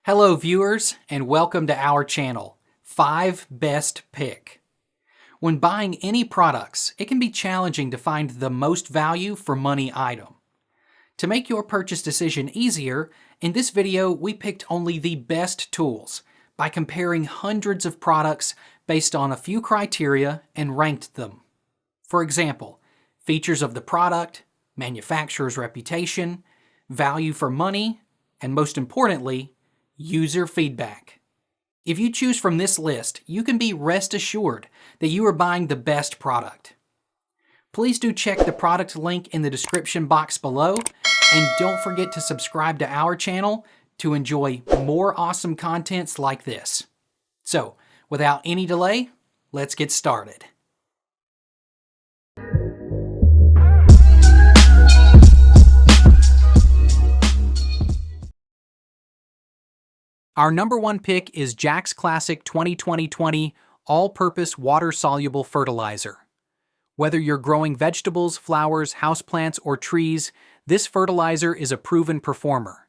Hello viewers, and welcome to our channel, 5 Best Pick. When buying any products, it can be challenging to find the most value for money item. To make your purchase decision easier, in this video we picked only the best tools by comparing hundreds of products based on a few criteria and ranked them. For example, features of the product, manufacturer's reputation, value for money, and most importantly, user feedback. If you choose from this list, you can be rest assured that you are buying the best product. Please do check the product link in the description box below, and don't forget to subscribe to our channel to enjoy more awesome contents like this. So, without any delay, let's get started. Our number one pick is Jack's Classic 2020 All-Purpose Water-Soluble Fertilizer. Whether you're growing vegetables, flowers, houseplants, or trees, this fertilizer is a proven performer.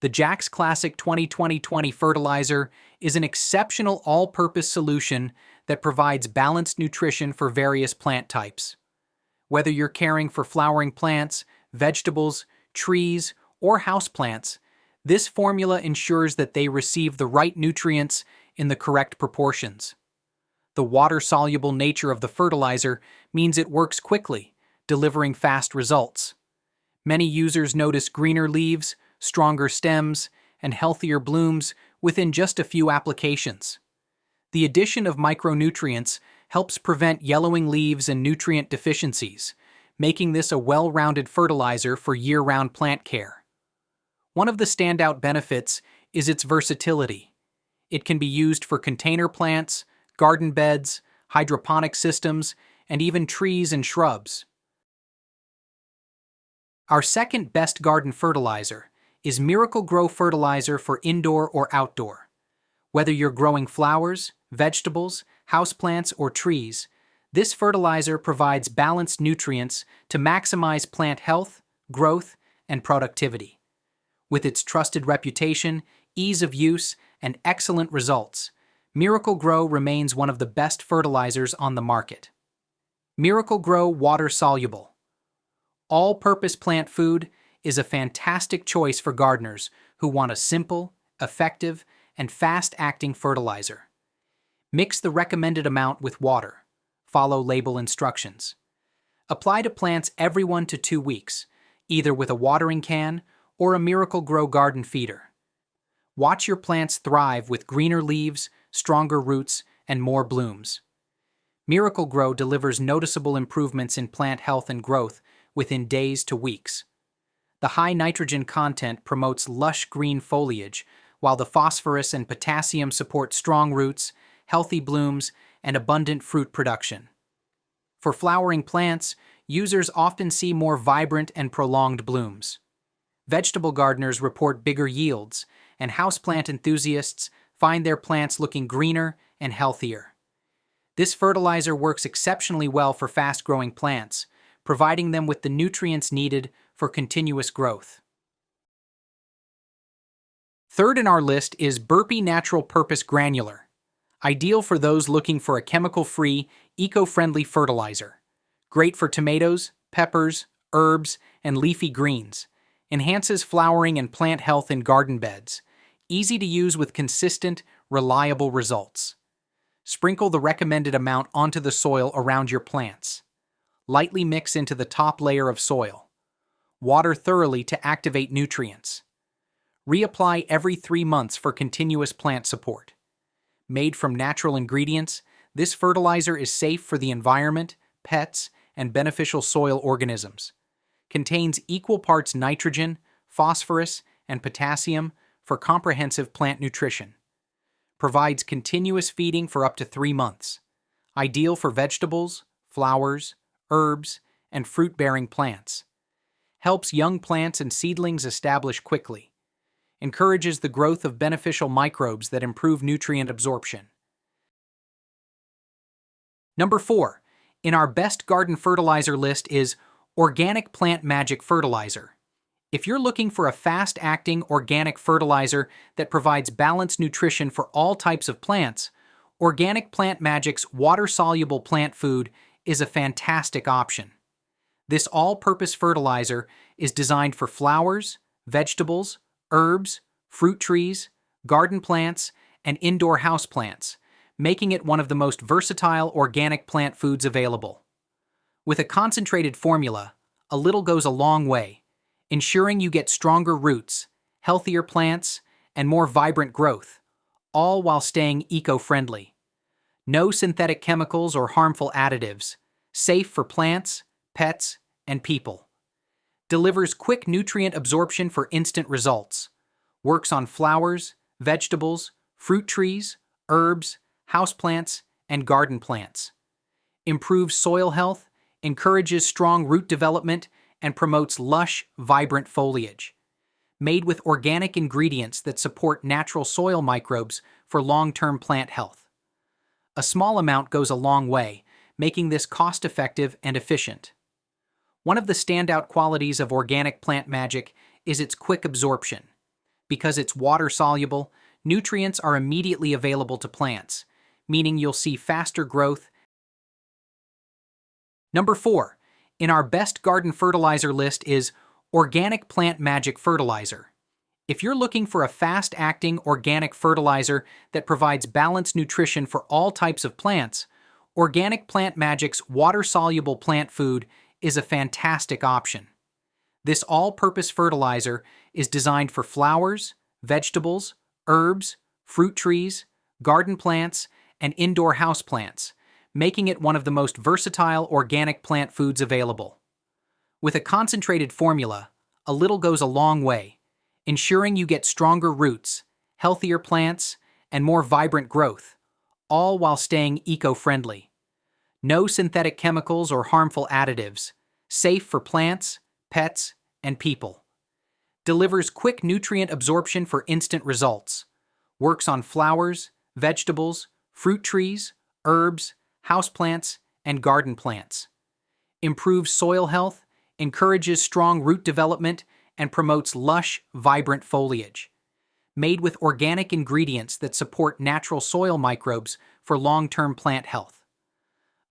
The Jack's Classic 2020 Fertilizer is an exceptional all-purpose solution that provides balanced nutrition for various plant types. Whether you're caring for flowering plants, vegetables, trees, or houseplants, this formula ensures that they receive the right nutrients in the correct proportions. The water-soluble nature of the fertilizer means it works quickly, delivering fast results. Many users notice greener leaves, stronger stems, and healthier blooms within just a few applications. The addition of micronutrients helps prevent yellowing leaves and nutrient deficiencies, making this a well-rounded fertilizer for year-round plant care. One of the standout benefits is its versatility. It can be used for container plants, garden beds, hydroponic systems, and even trees and shrubs. Our second best garden fertilizer is Miracle-Gro fertilizer for indoor or outdoor. Whether you're growing flowers, vegetables, houseplants, or trees, this fertilizer provides balanced nutrients to maximize plant health, growth, and productivity. With its trusted reputation, ease of use, and excellent results, Miracle-Gro remains one of the best fertilizers on the market. Miracle-Gro Water-Soluble. All-purpose plant food is a fantastic choice for gardeners who want a simple, effective, and fast-acting fertilizer. Mix the recommended amount with water. Follow label instructions. Apply to plants every 1 to 2 weeks, either with a watering can or a Miracle-Gro garden feeder. Watch your plants thrive with greener leaves, stronger roots, and more blooms. Miracle-Gro delivers noticeable improvements in plant health and growth within days to weeks. The high nitrogen content promotes lush green foliage, while the phosphorus and potassium support strong roots, healthy blooms, and abundant fruit production. For flowering plants, users often see more vibrant and prolonged blooms. Vegetable gardeners report bigger yields, and houseplant enthusiasts find their plants looking greener and healthier. This fertilizer works exceptionally well for fast-growing plants, providing them with the nutrients needed for continuous growth. Third in our list is Burpee Natural Purpose Granular, ideal for those looking for a chemical-free, eco-friendly fertilizer. Great for tomatoes, peppers, herbs, and leafy greens. Enhances flowering and plant health in garden beds. Easy to use with consistent, reliable results. Sprinkle the recommended amount onto the soil around your plants. Lightly mix into the top layer of soil. Water thoroughly to activate nutrients. Reapply every 3 months for continuous plant support. Made from natural ingredients, this fertilizer is safe for the environment, pets, and beneficial soil organisms. Contains equal parts nitrogen, phosphorus, and potassium for comprehensive plant nutrition. Provides continuous feeding for up to 3 months. Ideal for vegetables, flowers, herbs, and fruit-bearing plants. Helps young plants and seedlings establish quickly. Encourages the growth of beneficial microbes that improve nutrient absorption. Number 4, in our best garden fertilizer list is Organic Plant Magic Fertilizer. If you're looking for a fast-acting organic fertilizer that provides balanced nutrition for all types of plants, Organic Plant Magic's water-soluble plant food is a fantastic option. This all-purpose fertilizer is designed for flowers, vegetables, herbs, fruit trees, garden plants, and indoor houseplants, making it one of the most versatile organic plant foods available. With a concentrated formula, a little goes a long way, ensuring you get stronger roots, healthier plants, and more vibrant growth, all while staying eco-friendly. No synthetic chemicals or harmful additives, safe for plants, pets, and people. Delivers quick nutrient absorption for instant results. Works on flowers, vegetables, fruit trees, herbs, houseplants, and garden plants. Improves soil health, encourages strong root development, and promotes lush, vibrant foliage. Made with organic ingredients that support natural soil microbes for long-term plant health. A small amount goes a long way, making this cost-effective and efficient. One of the standout qualities of Organic Plant Magic is its quick absorption. Because it's water-soluble, nutrients are immediately available to plants, meaning you'll see faster growth. Number 4, in our best garden fertilizer list is Organic Plant Magic Fertilizer. If you're looking for a fast-acting organic fertilizer that provides balanced nutrition for all types of plants, Organic Plant Magic's water-soluble plant food is a fantastic option. This all-purpose fertilizer is designed for flowers, vegetables, herbs, fruit trees, garden plants, and indoor houseplants, making it one of the most versatile organic plant foods available. With a concentrated formula, a little goes a long way, ensuring you get stronger roots, healthier plants, and more vibrant growth, all while staying eco-friendly. No synthetic chemicals or harmful additives, safe for plants, pets, and people. Delivers quick nutrient absorption for instant results. Works on flowers, vegetables, fruit trees, herbs, houseplants, and garden plants. Improves soil health, encourages strong root development, and promotes lush, vibrant foliage. Made with organic ingredients that support natural soil microbes for long-term plant health.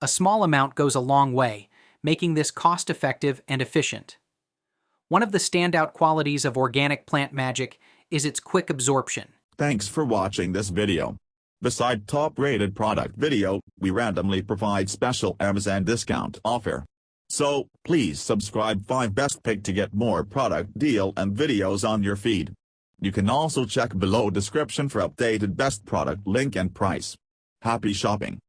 A small amount goes a long way, making this cost-effective and efficient. One of the standout qualities of Organic Plant Magic is its quick absorption. Thanks for watching this video. Beside top-rated product video, we randomly provide special Amazon discount offer. So, please subscribe 5 Best Pick to get more product deal and videos on your feed. You can also check below description for updated best product link and price. Happy shopping!